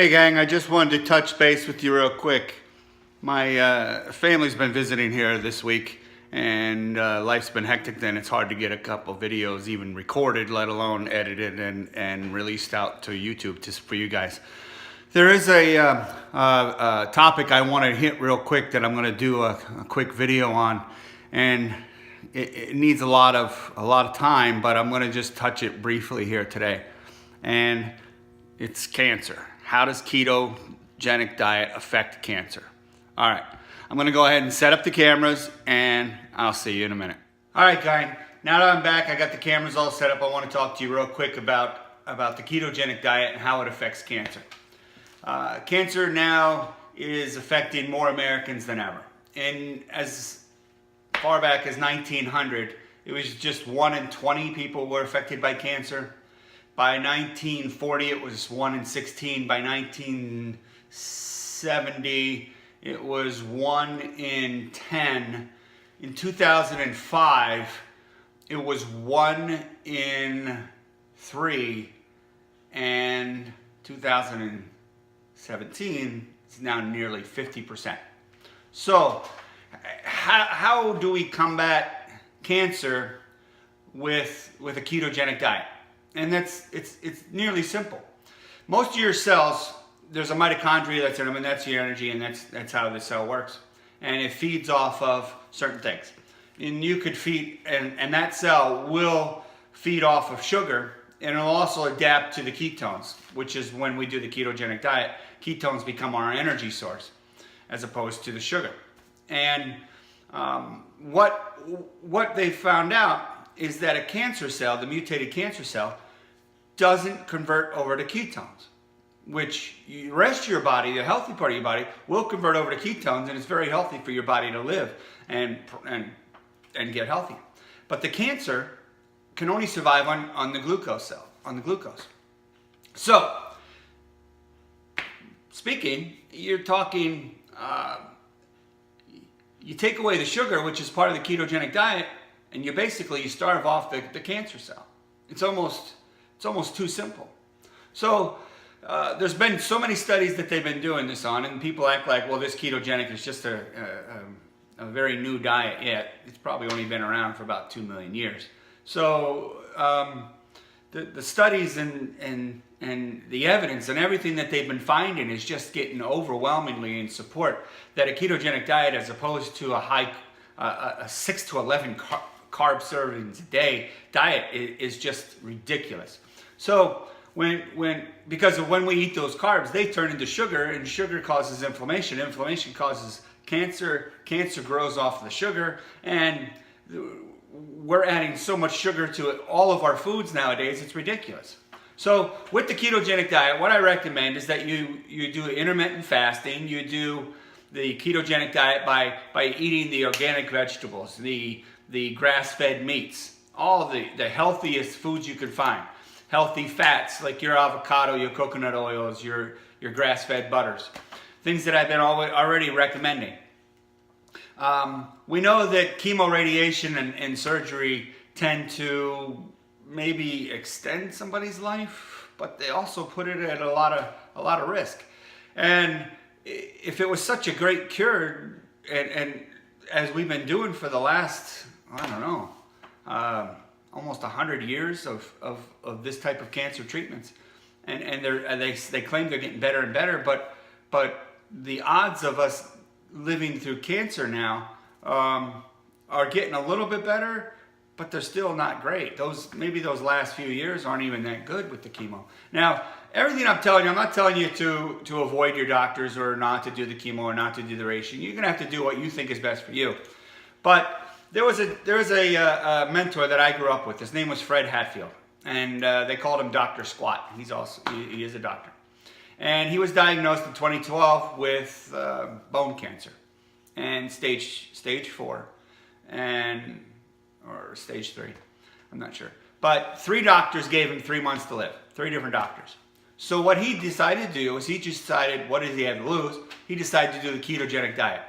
Hey gang, I just wanted to touch base with you real quick. My family's been visiting here this week, and life's been hectic. Then it's hard to get a couple videos even recorded, let alone edited and released out to YouTube just for you guys. There is a topic I want to hit real quick that I'm going to do a quick video on, and it needs a lot of time, but I'm going to just touch it briefly here today. And it's cancer. How does ketogenic diet affect cancer? All right, I'm gonna go ahead and set up the cameras and I'll see you in a minute. All right, guys, now that I'm back, I got the cameras all set up. I wanna talk to you real quick about the ketogenic diet and how it affects cancer. Cancer now is affecting more Americans than ever. And as far back as 1900, it was just 1 in 20 people were affected by cancer. By 1940, it was 1 in 16. By 1970, it was 1 in 10. In 2005, it was 1 in 3. And 2017, it's now nearly 50%. So, how do we combat cancer with a ketogenic diet? And it's nearly simple. Most of your cells, there's a mitochondria that's in them, and that's your energy, and that's how the cell works. And it feeds off of certain things. And you could feed, and that cell will feed off of sugar, and it'll also adapt to the ketones, which is when we do the ketogenic diet, ketones become our energy source as opposed to the sugar. And what they found out is that a cancer cell, the mutated cancer cell, doesn't convert over to ketones, which the rest of your body, the healthy part of your body, will convert over to ketones, and it's very healthy for your body to live and get healthy. But the cancer can only survive on the glucose cell, on the glucose. So, you're talking, you take away the sugar, which is part of the ketogenic diet, and you starve off the cancer cell. It's almost too simple. So there's been so many studies that they've been doing this on, and people act like, well, this ketogenic is just a very new diet yet. It's probably only been around for about 2 million years. So the studies and the evidence and everything that they've been finding is just getting overwhelmingly in support that a ketogenic diet, as opposed to a 6 to 11 carb servings a day diet, is just ridiculous. So because of when we eat those carbs, they turn into sugar, and sugar causes inflammation. Inflammation causes cancer. Cancer grows off the sugar, and we're adding so much sugar to all of our foods nowadays, it's ridiculous. So with the ketogenic diet, what I recommend is that you do intermittent fasting. You do the ketogenic diet by eating the organic vegetables, the grass-fed meats, all the healthiest foods you can find. Healthy fats like your avocado, your coconut oils, your grass-fed butters. Things that I've been already recommending. We know that chemoradiation and surgery tend to maybe extend somebody's life, but they also put it at a lot of risk. And if it was such a great cure, and as we've been doing for the last, I don't know, almost 100 years of this type of cancer treatments, and they claim they're getting better and better, but the odds of us living through cancer now are getting a little bit better, but they're still not great. Maybe those last few years aren't even that good with the chemo. Now, everything I'm telling you, I'm not telling you to avoid your doctors or not to do the chemo or not to do the radiation. You're gonna have to do what you think is best for you. But there was a mentor that I grew up with. His name was Fred Hatfield, and they called him Dr. Squat. He is a doctor, and he was diagnosed in 2012 with bone cancer, and stage 4, or stage 3, I'm not sure. But 3 doctors gave him 3 months to live. 3 different doctors. So what he decided to do is he just decided, what did he have to lose? He decided to do the ketogenic diet.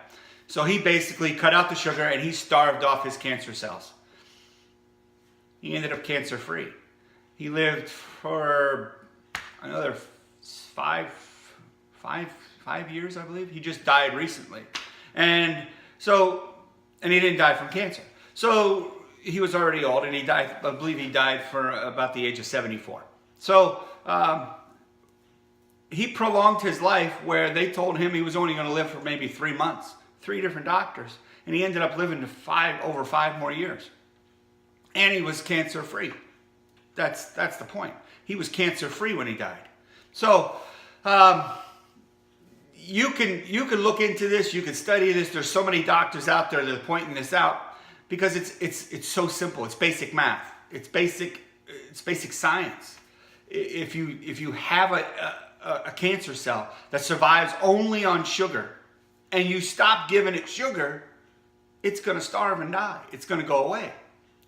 So he basically cut out the sugar and he starved off his cancer cells. He ended up cancer-free. He lived for another 5 five years, I believe. He just died recently. And he didn't die from cancer. So he was already old, and he died, I believe he died for about the age of 74. So he prolonged his life where they told him he was only going to live for maybe 3 months, 3 different doctors. And he ended up living to over 5 more years. And he was cancer-free. That's the point. He was cancer-free when he died. So you can look into this. You can study this. There's so many doctors out there that are pointing this out because it's so simple. It's basic math. It's basic science. If you have a cancer cell that survives only on sugar, and you stop giving it sugar, it's going to starve and die. It's going to go away.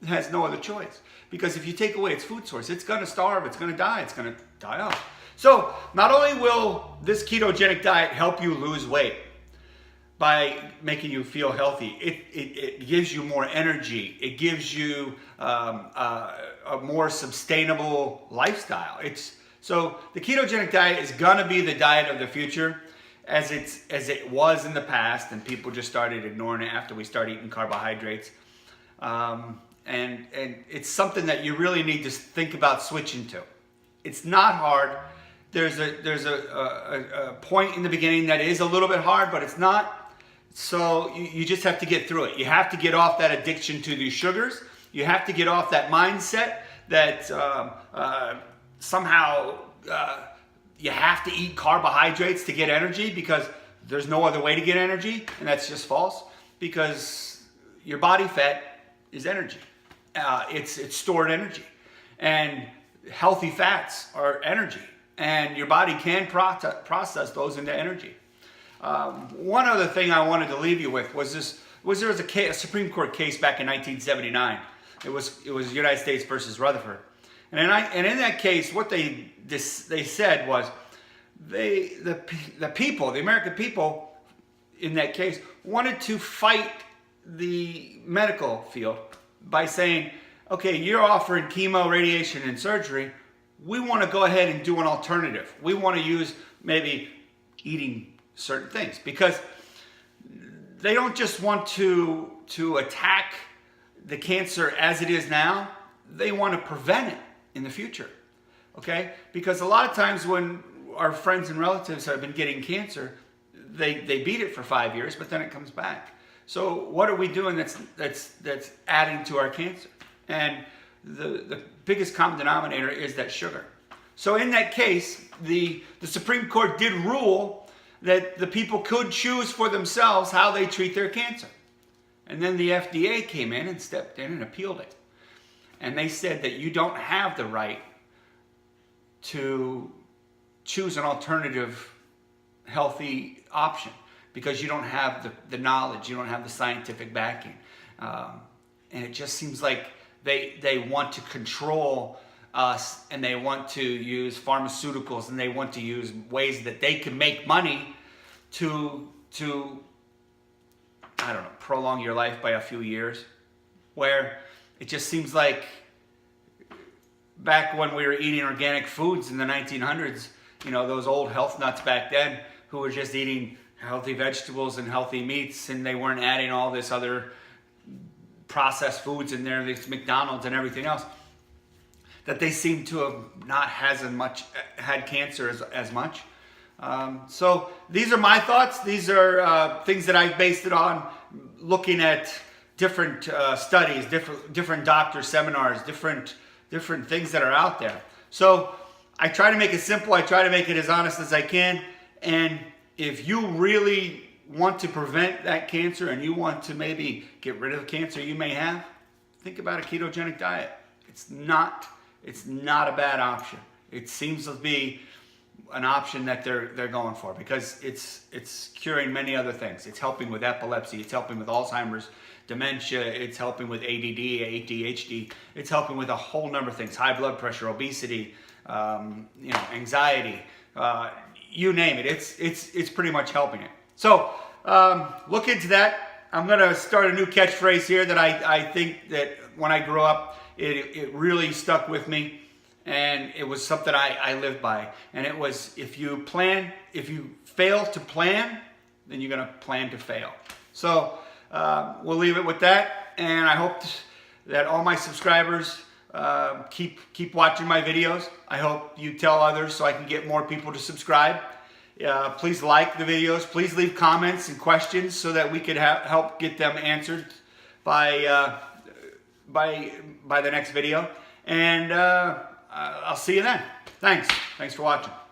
It has no other choice. Because if you take away its food source, it's going to starve, it's going to die, it's going to die off. So not only will this ketogenic diet help you lose weight by making you feel healthy, it gives you more energy. It gives you a more sustainable lifestyle. So the ketogenic diet is going to be the diet of the future, as it was in the past, and people just started ignoring it after we started eating carbohydrates. And it's something that you really need to think about switching to. It's not hard. There's a point in the beginning that is a little bit hard, but it's not. So you just have to get through it. You have to get off that addiction to these sugars. You have to get off that mindset that somehow you have to eat carbohydrates to get energy because there's no other way to get energy, and that's just false, because your body fat is energy. It's stored energy, and healthy fats are energy, and your body can process those into energy. One other thing I wanted to leave you with was there was a Supreme Court case back in 1979. It was United States versus Rutherford, and in that case, what they said was the American people in that case wanted to fight the medical field by saying, okay, you're offering chemo, radiation, and surgery. We want to go ahead and do an alternative. We want to use maybe eating certain things, because they don't just want to attack the cancer as it is now. They want to prevent it in the future, okay? Because a lot of times when our friends and relatives have been getting cancer, they beat it for 5 years, but then it comes back. So what are we doing that's adding to our cancer? And the biggest common denominator is that sugar. So in that case, the Supreme Court did rule that the people could choose for themselves how they treat their cancer. And then the FDA came in and stepped in and appealed it. And they said that you don't have the right to choose an alternative healthy option because you don't have the knowledge, you don't have the scientific backing. And it just seems like they want to control us, and they want to use pharmaceuticals, and they want to use ways that they can make money to I don't know, prolong your life by a few years, where it just seems like back when we were eating organic foods in the 1900s, you know, those old health nuts back then who were just eating healthy vegetables and healthy meats, and they weren't adding all this other processed foods in there, this McDonald's and everything else, that they seem to have not had cancer as much. So these are my thoughts. These are things that I've based it on looking at different studies, different doctor seminars, different things that are out there. So I try to make it simple. I try to make it as honest as I can. And if you really want to prevent that cancer, and you want to maybe get rid of the cancer you may have, think about a ketogenic diet. It's not a bad option. It seems to be an option that they're going for, because it's curing many other things. It's helping with epilepsy. It's helping with Alzheimer's, dementia. It's helping with ADD, ADHD. It's helping with a whole number of things: high blood pressure, obesity, anxiety. You name it. It's pretty much helping it. So look into that. I'm going to start a new catchphrase here that I think that when I grew up, it really stuck with me. and it was something I lived by. And it was, if you fail to plan, then you're gonna plan to fail. So we'll leave it with that, and I hope that all my subscribers keep watching my videos. I hope you tell others so I can get more people to subscribe. Please like the videos. Please leave comments and questions so that we could help get them answered by the next video. And I'll see you then. Thanks for watching.